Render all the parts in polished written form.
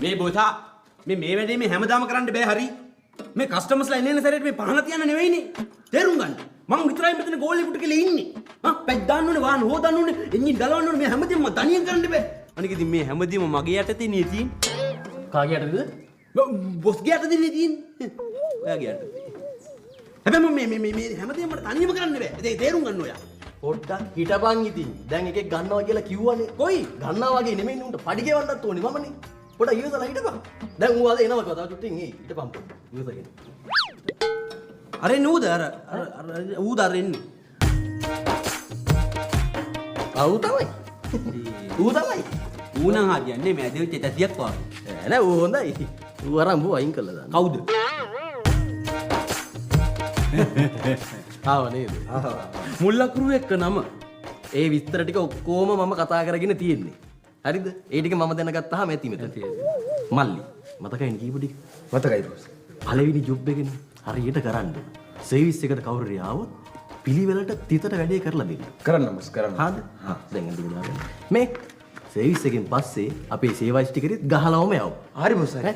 මේ බොතා මේ වැඩේ මේ හැමදාම කරන්න බෑ හරි. මේ කස්ටමර්ස්ලා එන්නේ සැරේට මේ පහන තියන්න නෙවෙයිනේ. තේරුම් ගන්න. මං විතරයි මෙතන ගෝලි පුට කියලා ඉන්නේ. පැක් දාන්න ඕනේ, වාහන හොදන්න ඕනේ, එන්ජින් ගලවන්න ඕනේ. මේ හැමදේම තනියෙන් කරන්න බෑ. අනික ඉතින් මේ හැමදේම මගේ යටතේ නේ තියෙන්නේ. කාගේ යටතේද? බොස්ගේ යටතේ නේ තියෙන්නේ. ඔයාගේ යටතේ. හැබැයි මේ හැමදේම මට තනියම කරන්න බෑ. ඒක තේරුම් ගන්න ඔයා. පොඩ්ඩක් හිටපන් ඉතින්. දැන් එකෙක් ගන්නවා කියලා කිව්වනේ. කොයි? ගන්නවා වගේ නෙමෙයි උන්ට පඩි ගෙවන්නත් ඕනේ මමනේ. පොඩ්ඩක් ඉවසලා හිටපන්. දැන් ඌ අද එනවා කතාව චුට්ටින් එයි. හිටපන් පොඩ්ඩක්. ඉවසගෙන. අර නූද අර ඌ දරෙන්නේ. ඌ තමයි. ඌ තමයි. ඌ නම් හරියන්නේ මේ දෙවිච්ච 100ක් වගේ. නෑ ඌ හොඳයි. ඌ අරන් බෝ අයින් කළා දාන්න. කවුද? ආව නේද? මුල්ලකුරු එක්ක නම. ඒ විස්තර ටික ඔක්කොම මම කතා කරගෙන තියෙන්නේ. හරිද? ඒ ටික මම දැනගත්තාම ඇති මෙතන. මල්ලි මතකයිනේ කීප ටික? මතකයි බොස්. පළවෙනි ජොබ් එකනේ හරියට කරන්න. සර්විස් එකට කවුරු හරි ආවොත් පිළිවෙලට තිතට වැඩේ කරලා දෙන්න. කරන්න බොස් කරන්න. හරිද? දැන් අඳුර දාගන්න. මේ සර්විස් එකෙන් පස්සේ අපේ සේවා ස්ටිකරෙත් ගහලවම යවමු. හරි බොස් හරි.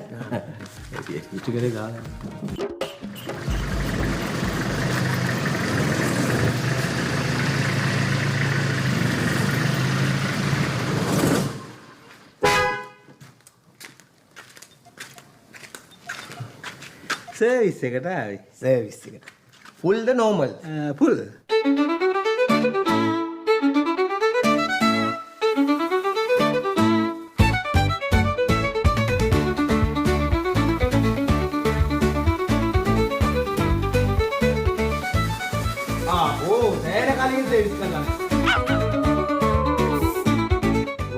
ස්ටිකරේ ගහලා. සර්විස් එකට ආවේ. සර්විස් එකට. ෆුල් ද නෝමල්? ෆුල්.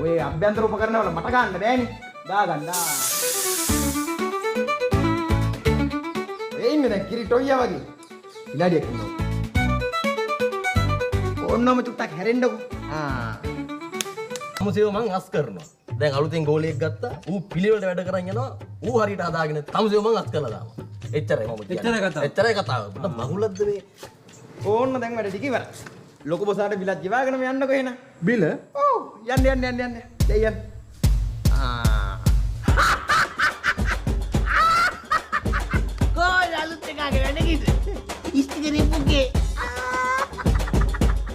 ඔය අභ්‍යන්තර උපකරණ වල මට ගන්න බෑනේ. දාගන්න. ඉන්නේ දැන් කිරි ටොයියා වගේ. ඉලාඩියක් ඉන්නවා. ඕන්නම චුට්ටක් හැරෙන්නකෝ. තමුසේව මං අස් කරනවා. දැන් අලුතෙන් ගෝලියෙක් ගත්තා. ඌ පිළිවෙලට වැඩ කරන් යනවා. ඌ හරියට හදාගෙන තමුසේව මං අස් කරලා දානවා. එච්චරයි මම කියන්නේ. එච්චරයි කතාව. මට මහුලක්ද මේ? ඕන්න දැන් වැඩ ටික ඉවරයි. ලොකු බොසාට බිලක් ගෙවාගෙනම යන්නකෝ එහෙනම්. බිල? ඔව්. යන්න. දැන් යන්න. Kau lalu tengah kena gitu. Istri puke.